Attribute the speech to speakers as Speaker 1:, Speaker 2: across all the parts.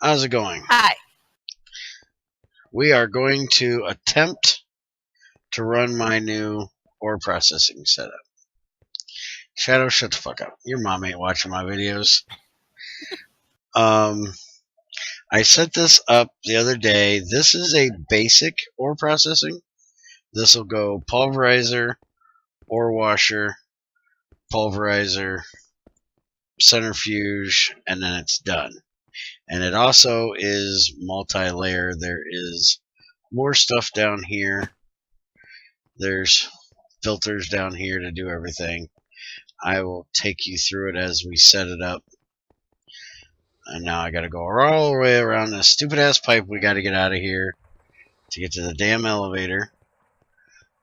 Speaker 1: How's it going?
Speaker 2: Hi.
Speaker 1: We are going to attempt to run my new ore processing setup. Shadow, shut the fuck up. Your mom ain't watching my videos. I set this up the other day. This is a basic ore processing. This will go pulverizer, ore washer, pulverizer, centrifuge, and then it's done. And it also is multi-layer. There is more stuff down here. There's filters down here to do everything. I will take you through it as we set it up. And now I gotta go all the way around this stupid ass pipe. We gotta get out of here to get to the damn elevator.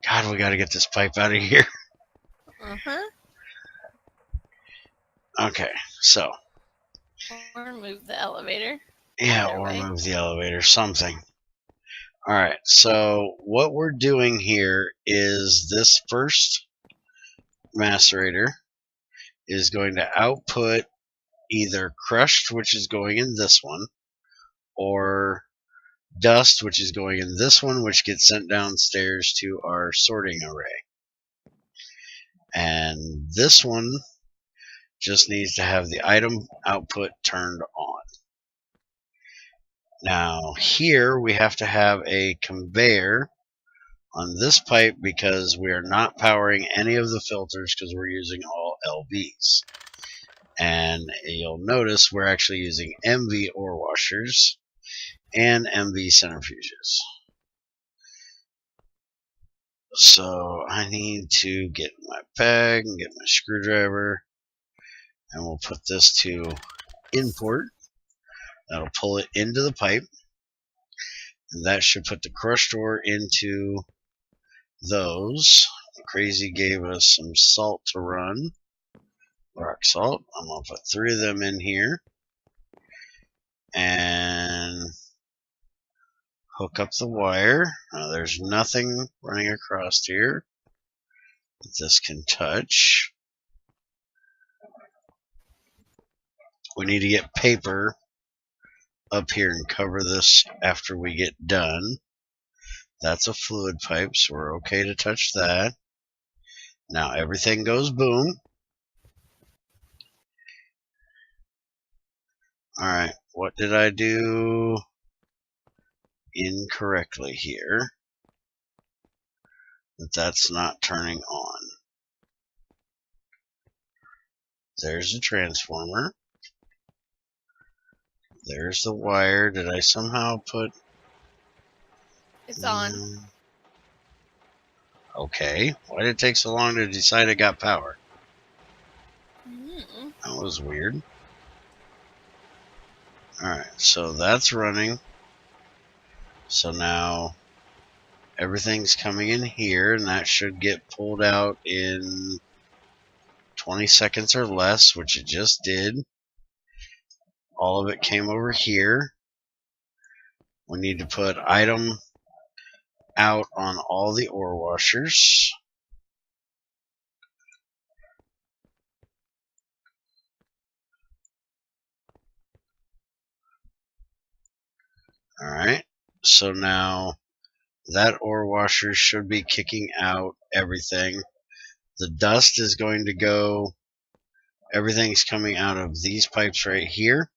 Speaker 1: God, we gotta get this pipe out of here. Okay, so.
Speaker 2: Or move the elevator.
Speaker 1: Yeah, or move the elevator, something. Alright, so what we're doing here is this first macerator is going to output either crushed, which is going in this one, or dust, which is going in this one, which gets sent downstairs to our sorting array. And this one just needs to have the item output turned on. Now here we have to have a conveyor on this pipe because we are not powering any of the filters because we're using all LVs. And you'll notice we're actually using MV ore washers and MV centrifuges. So I need to get my bag and get my screwdriver, and we'll put this to import. That'll pull it into the pipe, and that should put the crushed ore into those. Crazy gave us some salt to run, rock salt. I'm going to put 3 of them in here and hook up the wire. Now there's nothing running across here that this can touch. We need to get paper up here and cover this after we get done. That's a fluid pipe, so we're okay to touch that. Now everything goes boom. Alright, what did I do incorrectly here? That's not turning on. There's the transformer. There's the wire. Did I somehow put...
Speaker 2: It's on.
Speaker 1: Okay. Why did it take so long to decide it got power? That was weird. Alright, so that's running. So now everything's coming in here, and that should get pulled out in 20 seconds or less, which it just did. All of it came over here. We need to put item out on all the ore washers. Alright, so now that ore washer should be kicking out everything. The dust is going to go, everything's coming out of these pipes right here.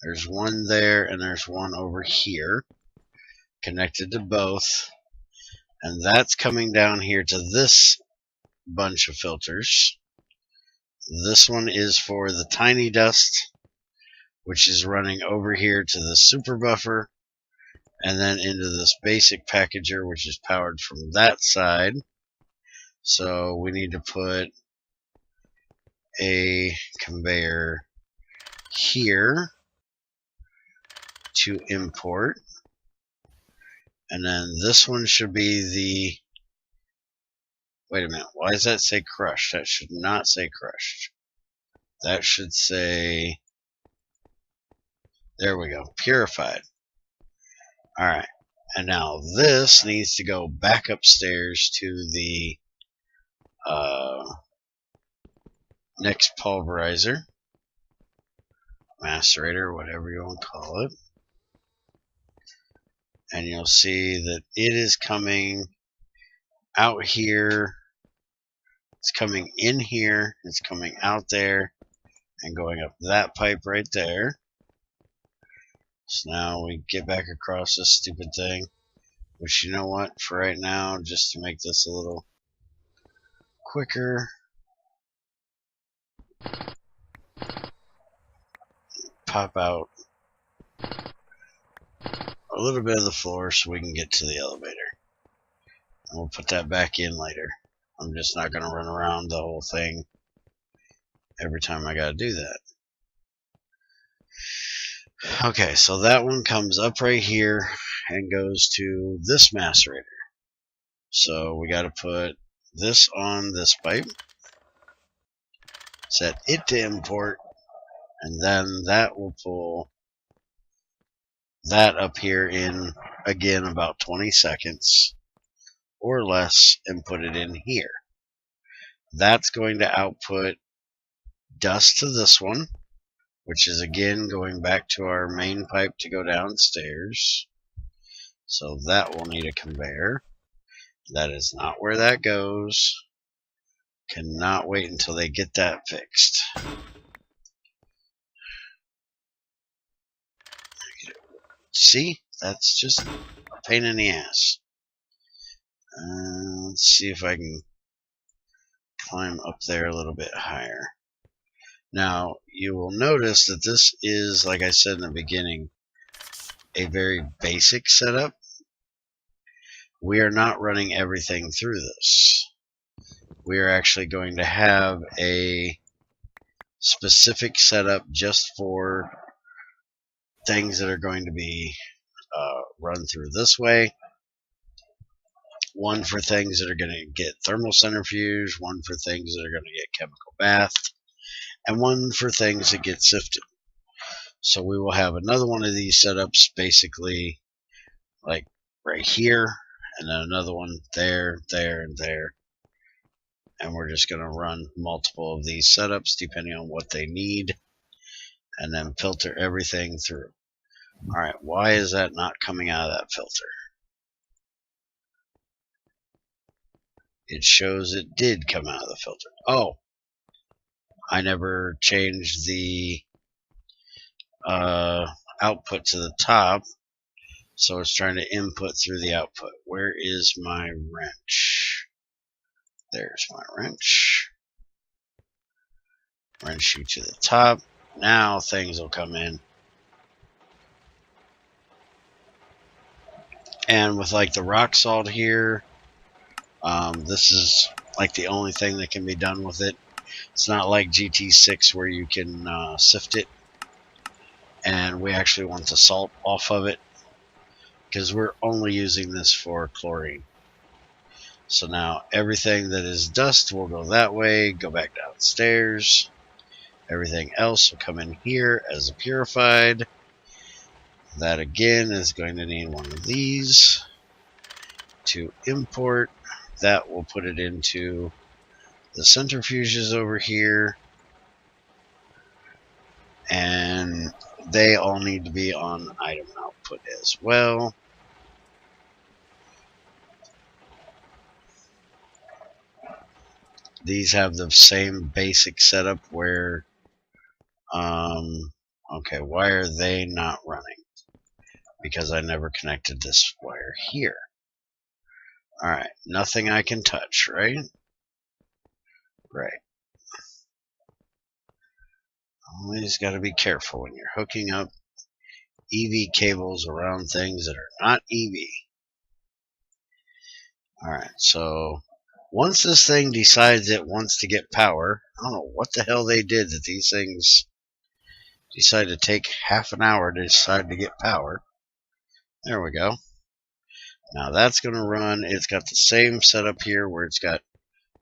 Speaker 1: There's one there and there's one over here, connected to both. And that's coming down here to this bunch of filters. This one is for the tiny dust, which is running over here to the super buffer, and then into this basic packager, which is powered from that side. So we need to put a conveyor here to import. And then this one should be the... Wait a minute, why does that say crushed? That should not say crushed. That should say... There we go, purified. Alright, and now this needs to go back upstairs to the next pulverizer. macerator, whatever you want to call it. And you'll see that it is coming out here, it's coming in here, it's coming out there, and going up that pipe right there. So now we get back across this stupid thing, which, you know what, for right now, just to make this a little quicker, pop out a little bit of the floor so we can get to the elevator. And we'll put that back in later. I'm just not going to run around the whole thing every time I got to do that. Okay, so that one comes up right here and goes to this macerator. So we got to put this on this pipe, set it to import, and then that will pull that up here in, again, about 20 seconds or less, and put it in here. That's going to output dust to this one, which is again going back to our main pipe to go downstairs. So that will need a conveyor. That is not where that goes. Cannot wait until they get that fixed. See, that's just a pain in the ass. Let's see if I can climb up there a little bit higher. Now, you will notice that this is, like I said in the beginning, a very basic setup. We are not running everything through this. We are actually going to have a specific setup just for things that are going to be run through this way. One for things that are going to get thermal centrifuge, one for things that are going to get chemical bathed, and one for things that get sifted. So we will have another one of these setups basically like right here, and then another one there, there, and there. And we're just going to run multiple of these setups depending on what they need, and then filter everything through. Alright, why is that not coming out of that filter? It shows it did come out of the filter. Oh, I never changed the output to the top, so it's trying to input through the output. Where is my wrench? There's my wrench. Wrench you to the top. Now things will come in. And with like the rock salt here, this is like the only thing that can be done with it. It's not like GT6 where you can sift it. And we actually want the salt off of it, because we're only using this for chlorine. So now everything that is dust will go that way, go back downstairs. Everything else will come in here as a purified. That again is going to need one of these to import. That will put it into the centrifuges over here. And they all need to be on item output as well. These have the same basic setup where, okay, why are they not running? Because I never connected this wire here. Alright, nothing I can touch, right? Right. Always got to be careful when you're hooking up EV cables around things that are not EV. Alright, so once this thing decides it wants to get power, I don't know what the hell they did that these things decide to take half an hour to decide to get power. There we go. Now that's going to run. It's got the same setup here where it's got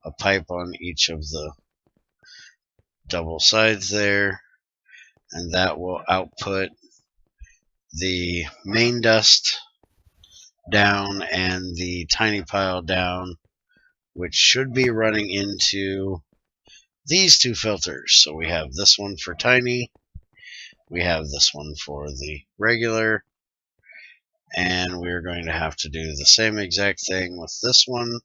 Speaker 1: a pipe on each of the double sides there, and that will output the main dust down and the tiny pile down, which should be running into these two filters. So we have this one for tiny, we have this one for the regular, and we're going to have to do the same exact thing with this one,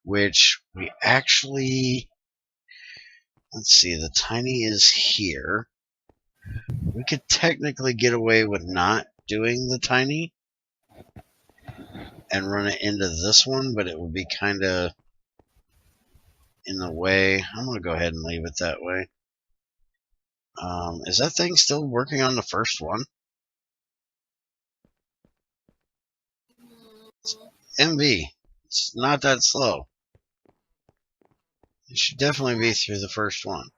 Speaker 1: which we actually, let's see, the tiny is here. We could technically get away with not doing the tiny and run it into this one, but it would be kind of in the way. I'm going to go ahead and leave it that way. Is that thing still working on the first one? MV. It's not that slow. It should definitely be through the first one.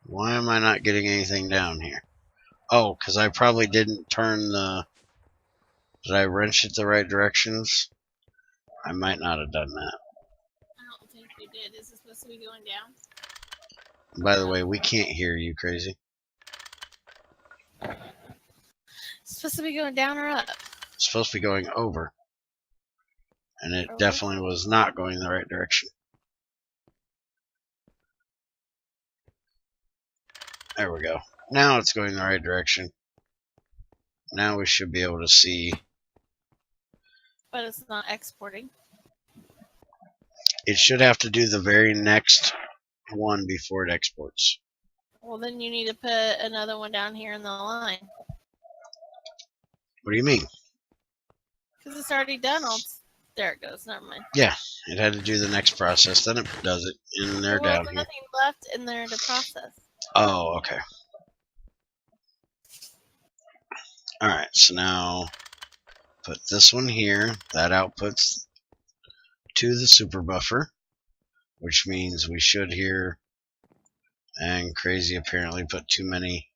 Speaker 1: Why am I not getting anything down here? Oh, because I probably didn't turn the... Did I wrench it the right directions? I might not have done that.
Speaker 2: I don't think you did. Is it supposed to be going down?
Speaker 1: By the way, we can't hear you, Crazy.
Speaker 2: It's supposed to be going down or up?
Speaker 1: It's supposed to be going over. And it
Speaker 2: Over?
Speaker 1: definitely was not going the right direction. There we go. Now it's going the right direction. Now we should be able to see.
Speaker 2: But it's not exporting.
Speaker 1: It should have to do the very next one before it exports.
Speaker 2: Well, then you need to put another one down here in the line.
Speaker 1: What do you mean?
Speaker 2: Because it's already done. There it goes. Never mind.
Speaker 1: Yeah, it had to do the next process. Then it does it in there down here.
Speaker 2: Nothing left in there to process.
Speaker 1: Oh, okay. Alright, so now put this one here. That outputs to the super buffer, which means we should hear, and Crazy apparently put too many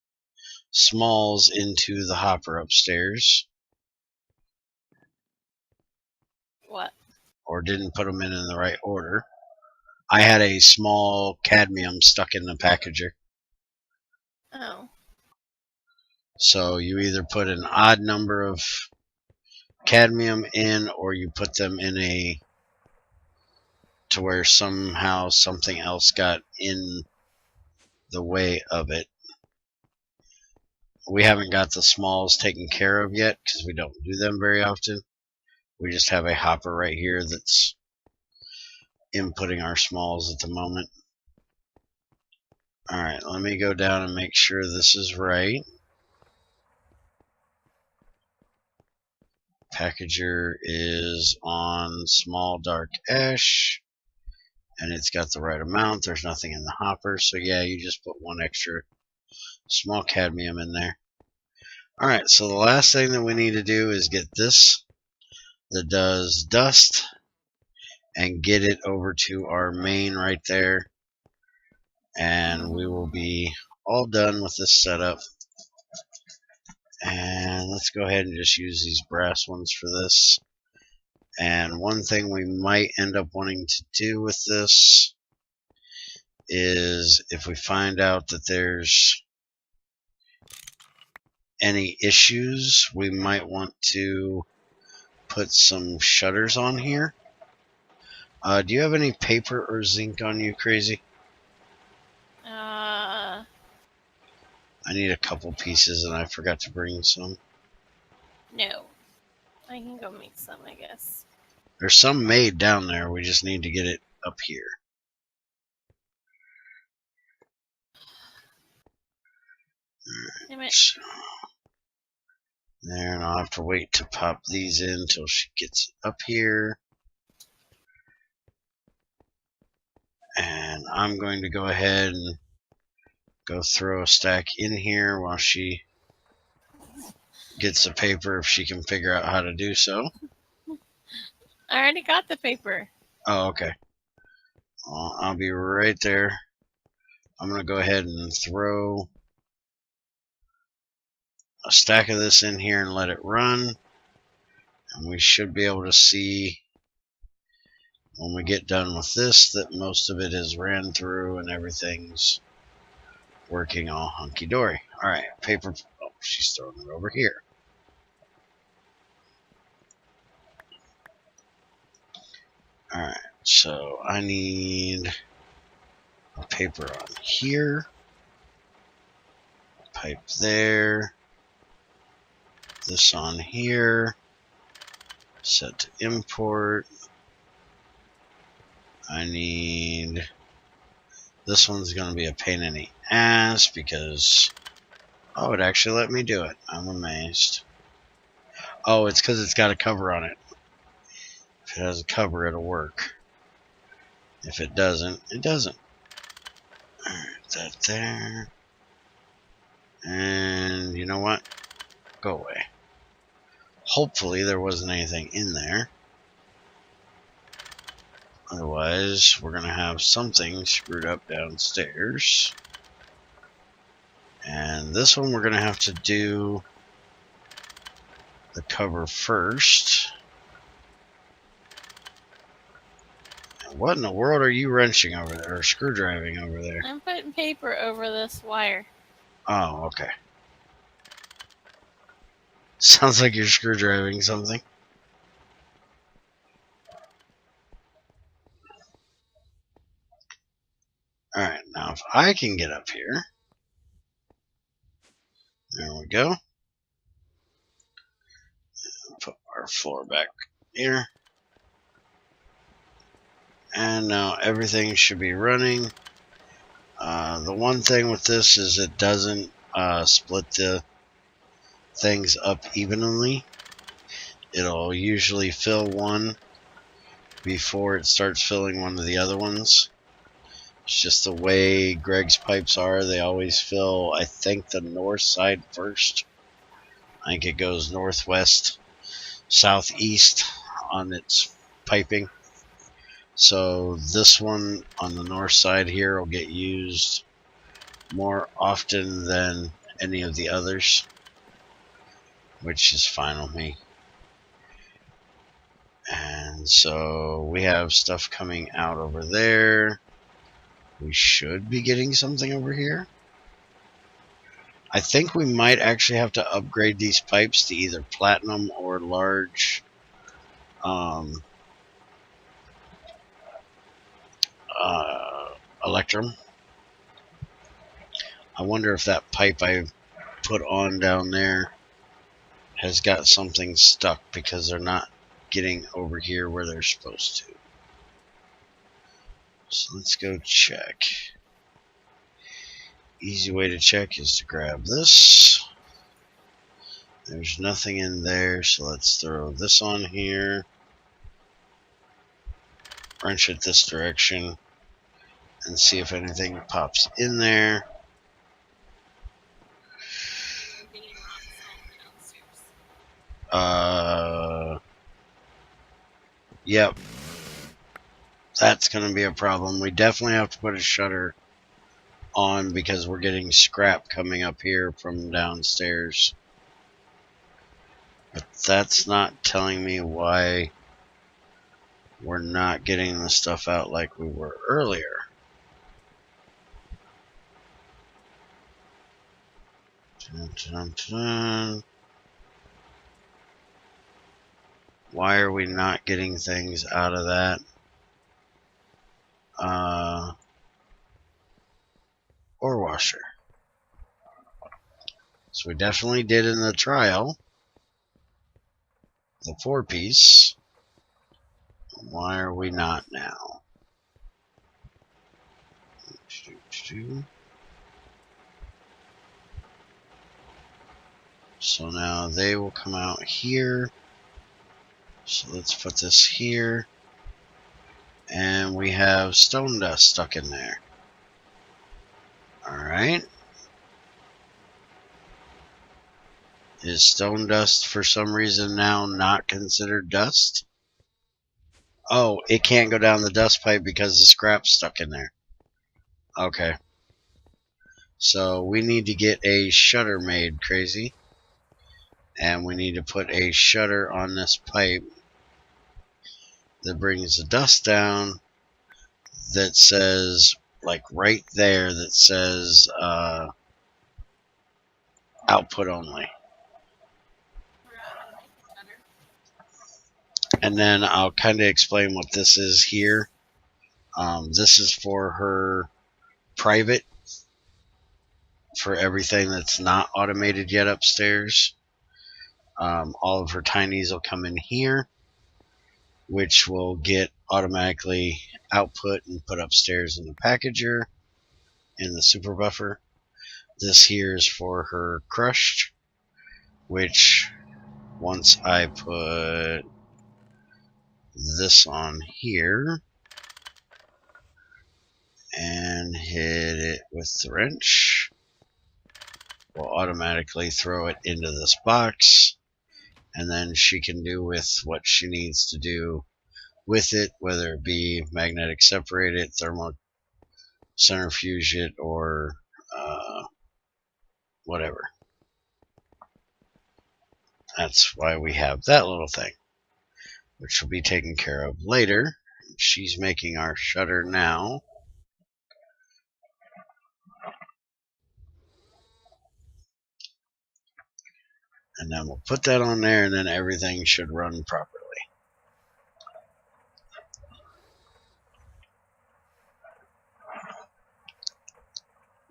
Speaker 1: smalls into the hopper upstairs.
Speaker 2: What?
Speaker 1: Or didn't put them in the right order. I had a small cadmium stuck in the packager.
Speaker 2: Oh.
Speaker 1: So you either put an odd number of cadmium in, or you put them in a to where somehow something else got in the way of it. We haven't got the smalls taken care of yet because we don't do them very often. We just have a hopper right here that's inputting our smalls at the moment. Alright, let me go down and make sure this is right. Packager is on small dark ash, and it's got the right amount. There's nothing in the hopper, so yeah, you just put one extra small cadmium in there. Alright, so the last thing that we need to do is get this that does dust and get it over to our main right there, and we will be all done with this setup. And let's go ahead and just use these brass ones for this. And one thing we might end up wanting to do with this is if we find out that there's any issues, we might want to put some shutters on here. Do you have any paper or zinc on you, Crazy? I need a couple pieces and I forgot to bring some.
Speaker 2: No. I can go make some, I guess.
Speaker 1: There's some made down there. We just need to get it up here.
Speaker 2: Alright.
Speaker 1: So, there, and I'll have to wait to pop these in until she gets up here. And I'm going to go ahead and go throw a stack in here while she gets the paper, if she can figure out how to do so.
Speaker 2: I already got the paper.
Speaker 1: Oh, okay. Well, I'll be right there. I'm going to go ahead and throw a stack of this in here and let it run. And we should be able to see when we get done with this that most of it is ran through and everything's working all hunky-dory. Alright, paper. Oh, she's throwing it over here. Alright, so I need paper on here. Pipe there. This on here. Set to import. I need... This one's going to be a pain in the ass because... Oh, it actually let me do it. I'm amazed. Oh, it's because it's got a cover on it. If it has a cover, it'll work. If it doesn't, it doesn't. Alright, that there. And you know what? Go away. Hopefully there wasn't anything in there. Otherwise, we're going to have something screwed up downstairs. And this one we're going to have to do the cover first. What in the world are you wrenching over there, or screwdriving over there?
Speaker 2: I'm putting paper over this wire.
Speaker 1: Oh, okay. Sounds like you're screwdriving something. Alright, now if I can get up here. There we go. Put our floor back here. And now everything should be running. The one thing with this is it doesn't split the things up evenly. It'll usually fill one before it starts filling one of the other ones. It's just the way Greg's pipes are. They always fill, I think, the north side first. I think it goes northwest, southeast on its piping. So this one on the north side here will get used more often than any of the others, which is fine with me. And so we have stuff coming out over there. We should be getting something over here. I think we might actually have to upgrade these pipes to either platinum or large Electron. I wonder if that pipe I put on down there has got something stuck because they're not getting over here where they're supposed to. So let's go check. Easy way to check is to grab this. There's nothing in there, so let's throw this on here. Wrench it this direction and see if anything pops in there. Yep. That's going to be a problem. We definitely have to put a shutter on because we're getting scrap coming up here from downstairs. But that's not telling me why we're not getting the stuff out like we were earlier. Dun, dun, dun. Why are we not getting things out of that? Ore washer. So we definitely did in the trial. The 4-piece. Why are we not now? So now they will come out here. So let's put this here. And we have stone dust stuck in there. Alright. Is stone dust for some reason now not considered dust? Oh, it can't go down the dust pipe because the scrap's stuck in there. Okay. So we need to get a shutter made, crazy. And we need to put a shutter on this pipe that brings the dust down, that says, like right there, that says output only. And then I'll kind of explain what this is here. This is for her private for everything that's not automated yet upstairs. All of her tinies will come in here, which will get automatically output and put upstairs in the packager in the super buffer. This here is for her crushed, which once I put this on here and hit it with the wrench, we'll automatically throw it into this box, and then she can do with what she needs to do with it, whether it be magnetic separate it, thermo centrifuge it, or whatever. That's why we have that little thing, which will be taken care of later. She's making our shutter now. And then we'll put that on there, and then everything should run properly.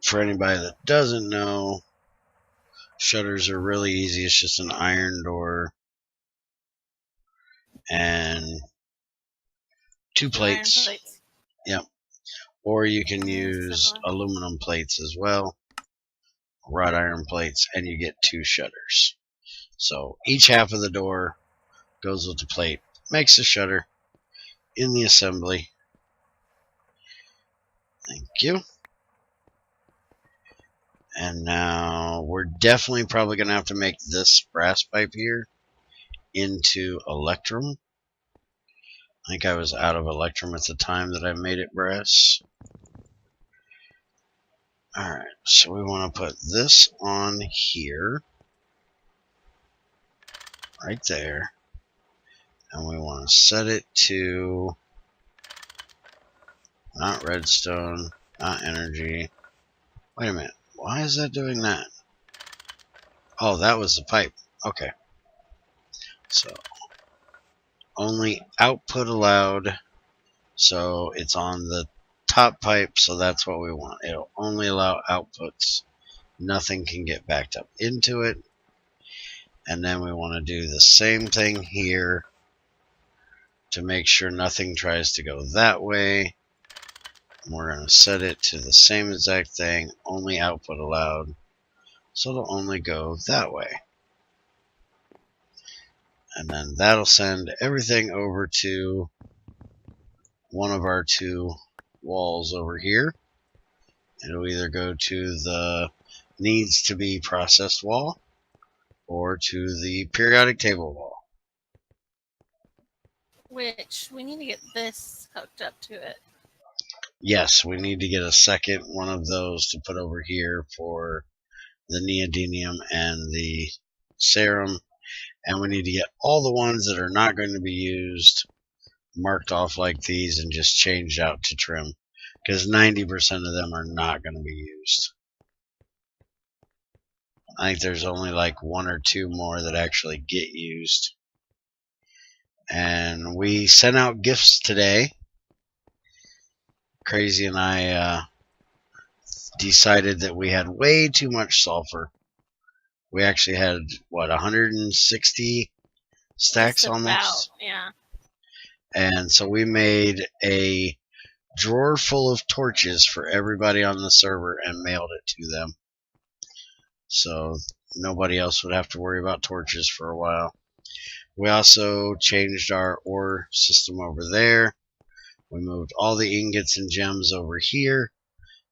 Speaker 1: For anybody that doesn't know, shutters are really easy. It's just an iron door and two plates. Yep. Or you can use aluminum plates as well, wrought iron plates, and you get two shutters. So each half of the door goes with the plate, makes the shutter in the assembly. Thank you. And now we're definitely probably going to have to make this brass pipe here into Electrum. I think I was out of Electrum at the time that I made it brass. Alright, so we want to put this on here, right there, and we want to set it to not redstone, not energy. Wait a minute, why is that doing that? Oh, that was the pipe. Okay. So, only output allowed, so it's on the top pipe, so that's what we want. It'll only allow outputs. Nothing can get backed up into it. And then we want to do the same thing here to make sure nothing tries to go that way. And we're going to set it to the same exact thing, only output allowed, so it'll only go that way. And then that'll send everything over to one of our two walls over here. It'll either go to the needs to be processed wall or to the periodic table wall.
Speaker 2: Which we need to get this hooked up to it.
Speaker 1: Yes, we need to get a second one of those to put over here for the neodymium and the serum. And we need to get all the ones that are not going to be used marked off like these and just changed out to trim, because 90% of them are not going to be used. I think there's only like one or two more that actually get used. And we sent out gifts today. Crazy and I decided that we had way too much sulfur. We actually had, what, 160 stacks almost?
Speaker 2: Yeah.
Speaker 1: And so we made a drawer full of torches for everybody on the server and mailed it to them. So nobody else would have to worry about torches for a while. We also changed our ore system over there. We moved all the ingots and gems over here,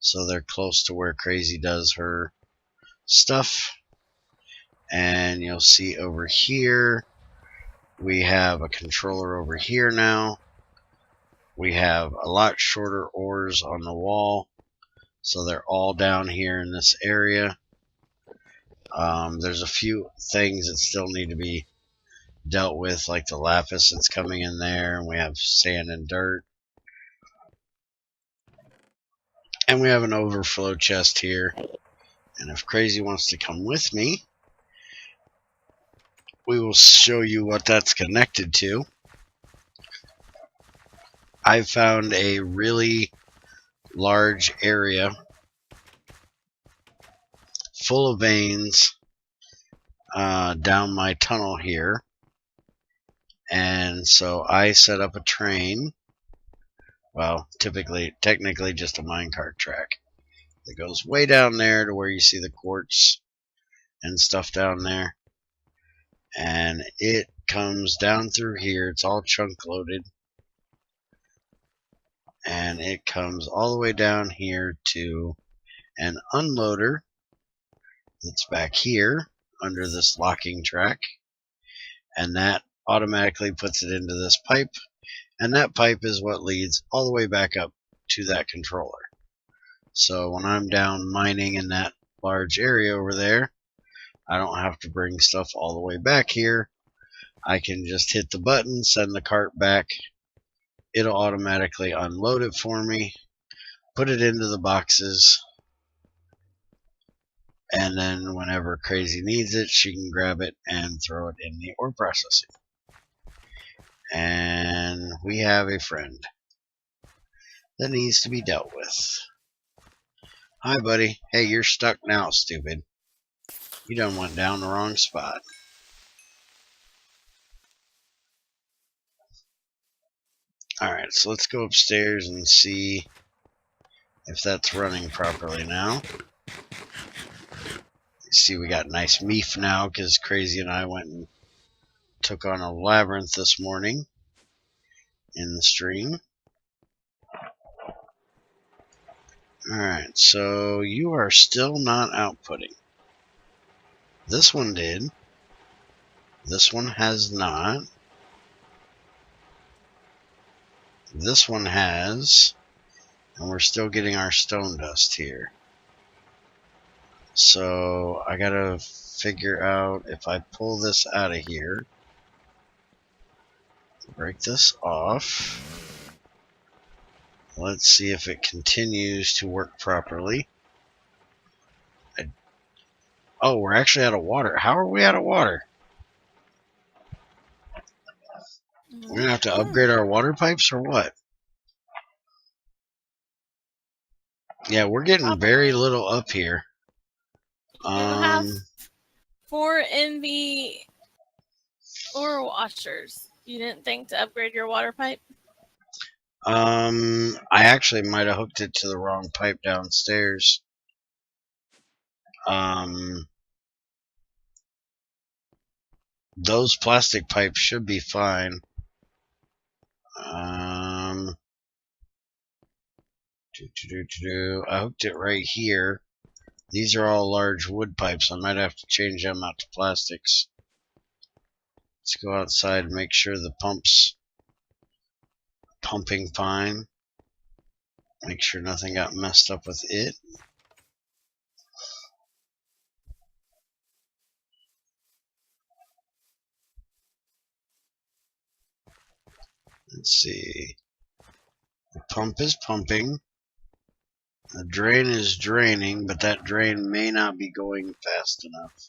Speaker 1: so they're close to where Crazy does her stuff. And you'll see over here, we have a controller over here now. We have a lot shorter ores on the wall, so they're all down here in this area. There's a few things that still need to be dealt with, like the lapis that's coming in there, and we have sand and dirt. And we have an overflow chest here. And if Crazy wants to come with me, we will show you what that's connected to. I found a really large area full of veins down my tunnel here. And so I set up a train. Well, technically just a minecart track that goes way down there to where you see the quartz and stuff down there. And it comes down through here. It's all chunk loaded. And it comes all the way down here to an unloader that's back here under this locking track. And that automatically puts it into this pipe. And that pipe is what leads all the way back up to that controller. So when I'm down mining in that large area over there, I don't have to bring stuff all the way back here. I can just hit the button, send the cart back. It'll automatically unload it for me, put it into the boxes, and then whenever Crazy needs it, she can grab it and throw it in the ore processing. And we have a friend that needs to be dealt with. Hi, buddy. Hey, you're stuck now, stupid. You done went down the wrong spot. Alright, so let's go upstairs and see if that's running properly now. See, we got nice meef now because Crazy and I went and took on a labyrinth this morning in the stream. Alright, so you are still not outputting. This one did. This one has not. This one has. And we're still getting our stone dust here. So I gotta figure out if I pull this out of here, break this off. Let's see if it continues to work properly. Oh, we're actually out of water. How are we out of water? We're gonna have to upgrade our water pipes or what? Yeah, we're getting very little up here.
Speaker 2: You have 4 in the ore washers. You didn't think to upgrade your water pipe?
Speaker 1: I actually might have hooked it to the wrong pipe downstairs. Those plastic pipes should be fine. I hooked it right here. These are all large wood pipes. I might have to change them out to plastics. Let's go outside and make sure the pump's pumping fine. Make sure nothing got messed up with it. Let's see. The pump is pumping. The drain is draining, but that drain may not be going fast enough.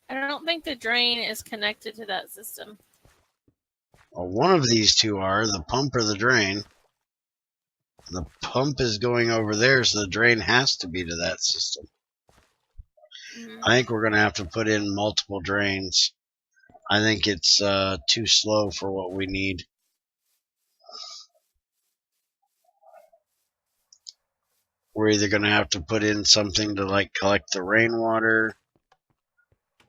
Speaker 2: I don't think the drain is connected to that system.
Speaker 1: Well, one of these two are, the pump or the drain. The pump is going over there, so the drain has to be to that system. I think we're going to have to put in multiple drains. I think it's too slow for what we need. We're either going to have to put in something to like collect the rainwater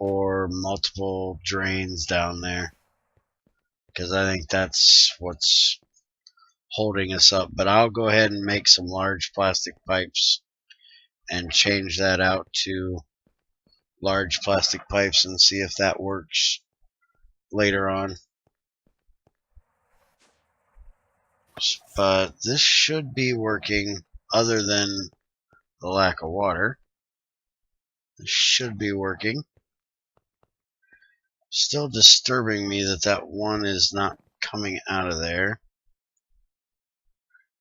Speaker 1: or multiple drains down there, because I think that's what's holding us up. But I'll go ahead and make some large plastic pipes and change that out to large plastic pipes and see if that works later on. But this should be working, other than the lack of water. This should be working. Still disturbing me that that one is not coming out of there.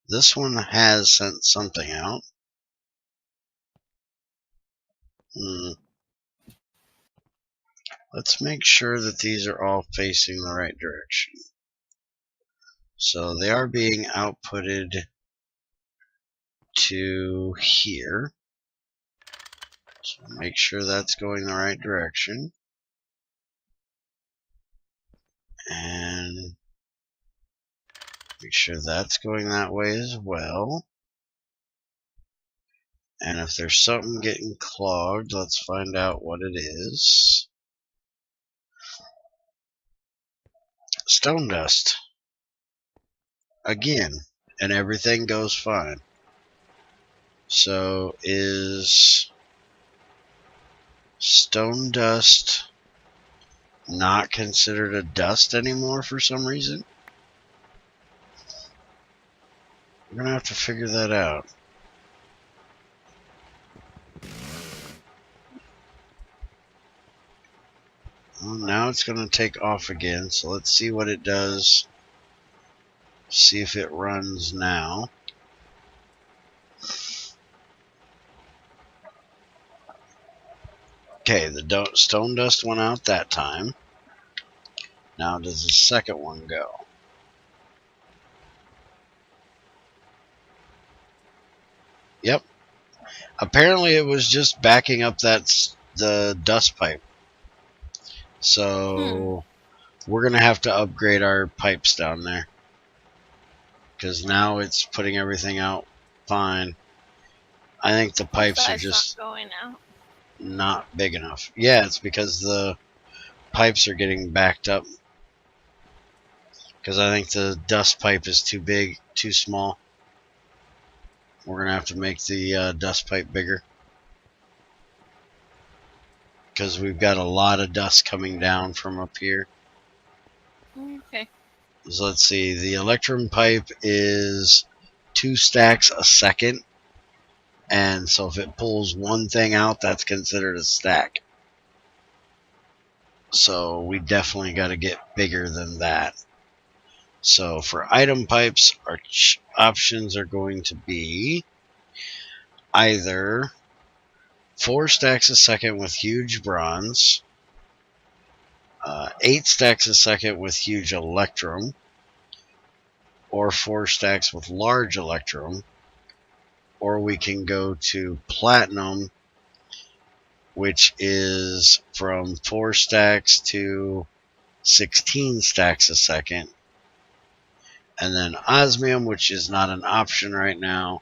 Speaker 1: This one has sent something out. Let's make sure that these are all facing the right direction. So they are being outputted to here. So make sure that's going the right direction. And make sure that's going that way as well. And if there's something getting clogged, let's find out what it is. Stone dust. Again. And everything goes fine. So is stone dust not considered a dust anymore for some reason? We're gonna have to figure that out. Well, now it's gonna take off again, so let's see what it does. See if it runs now. Okay, the stone dust went out that time. Now does the second one go? Yep. Apparently it was just backing up the dust pipe. So we're going to have to upgrade our pipes down there. Because now it's putting everything out fine. I think the pipes are just
Speaker 2: not going out.
Speaker 1: Not big enough. Yeah, it's because the pipes are getting backed up. Because I think the dust pipe is too big, too small. We're going to have to make the dust pipe bigger. Because we've got a lot of dust coming down from up here.
Speaker 2: Okay.
Speaker 1: So let's see. The Electron Pipe is 2 stacks a second. And so if it pulls one thing out, that's considered a stack. So we definitely got to get bigger than that. So for item pipes, our options are going to be either 4 stacks a second with huge bronze, 8 stacks a second with huge electrum, or 4 stacks with large electrum, or we can go to platinum, which is from 4 stacks to 16 stacks a second, and then osmium, which is not an option right now,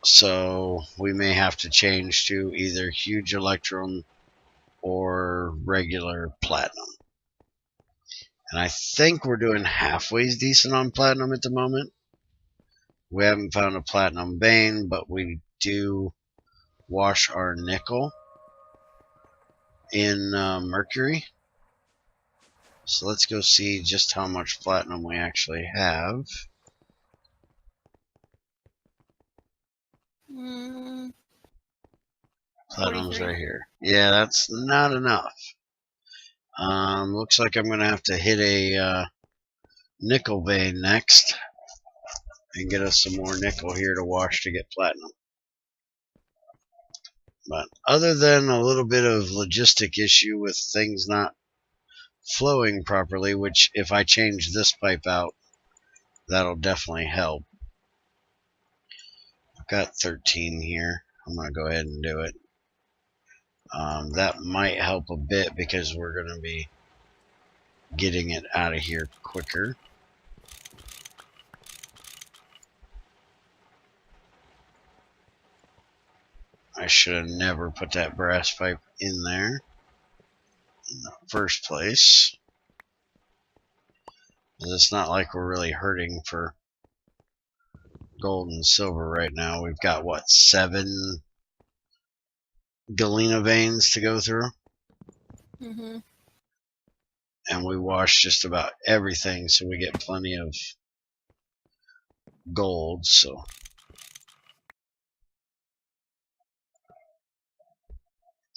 Speaker 1: so we may have to change to either huge electrum or regular platinum. And I think we're doing halfway decent on platinum at the moment. We haven't found a platinum vein, but we do wash our nickel in mercury. So let's go see just how much platinum we actually have. Platinum's right here. Yeah, that's not enough. Looks like I'm going to have to hit a nickel vein next and get us some more nickel here to wash to get platinum. But other than a little bit of logistic issue with things not flowing properly, which if I change this pipe out, that'll definitely help. I've got 13 here. I'm going to go ahead and do it. That might help a bit because we're going to be getting it out of here quicker. I should have never put that brass pipe in there in the first place. It's not like we're really hurting for gold and silver right now. We've got, what, 7 galena veins to go through? And we wash just about everything, so we get plenty of gold, so...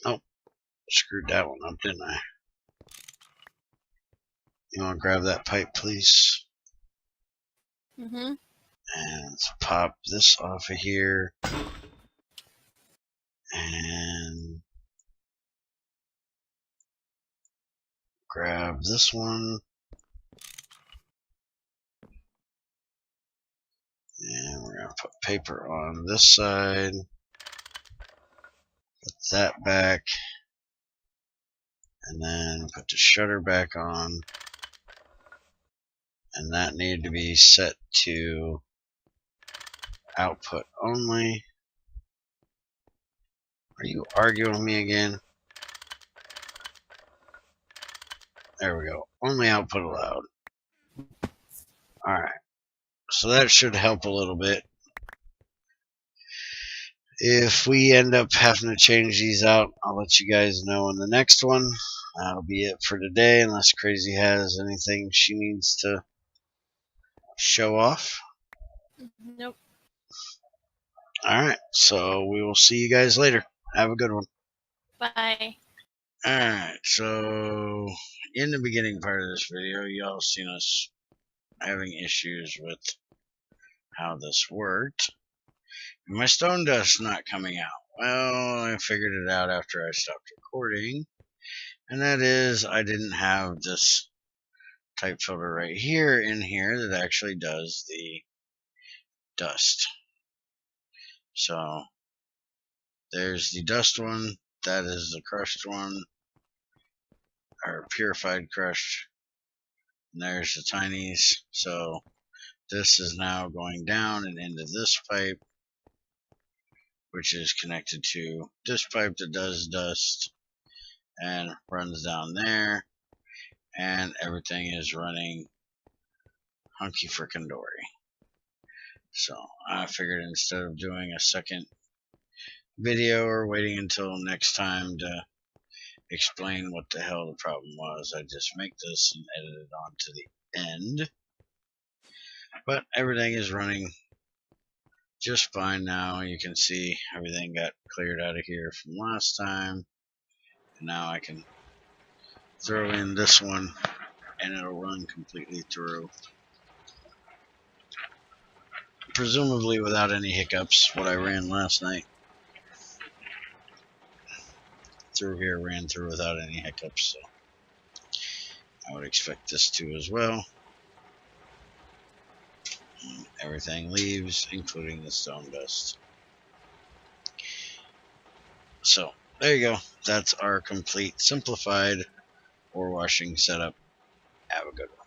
Speaker 1: Oh, screwed that one up, didn't I? You want to grab that pipe, please? And let's pop this off of here. And grab this one. And we're going to put paper on this side. that back, and then put the shutter back on, and that needed to be set to output only. Are you arguing with me again? There we go. Only output allowed. Alright. So that should help a little bit. If we end up having to change these out, I'll let you guys know in the next one. That'll be it for today, unless Crazy has anything she needs to show off.
Speaker 2: Nope.
Speaker 1: Alright, so we will see you guys later. Have a good one.
Speaker 2: Bye.
Speaker 1: Alright, so in the beginning part of this video, y'all seen us having issues with how this worked. My stone dust not coming out. Well, I figured it out after I stopped recording, and that is I didn't have this type filter right here in here that actually does the dust. So there's the dust one, that is the crushed one, or purified crushed, and there's the tinies. So this is now going down and into this pipe, which is connected to this pipe that does dust and runs down there, and everything is running hunky frickin' dory. So I figured instead of doing a second video or waiting until next time to explain what the hell the problem was, I just make this and edit it on to the end. But everything is running just fine now. You can see everything got cleared out of here from last time, and now I can throw in this one and it'll run completely through, presumably without any hiccups. What I ran last night through here ran through without any hiccups, so I would expect this to as well. And everything leaves, including the stone dust. So there you go. That's our complete simplified ore washing setup. Have a good one.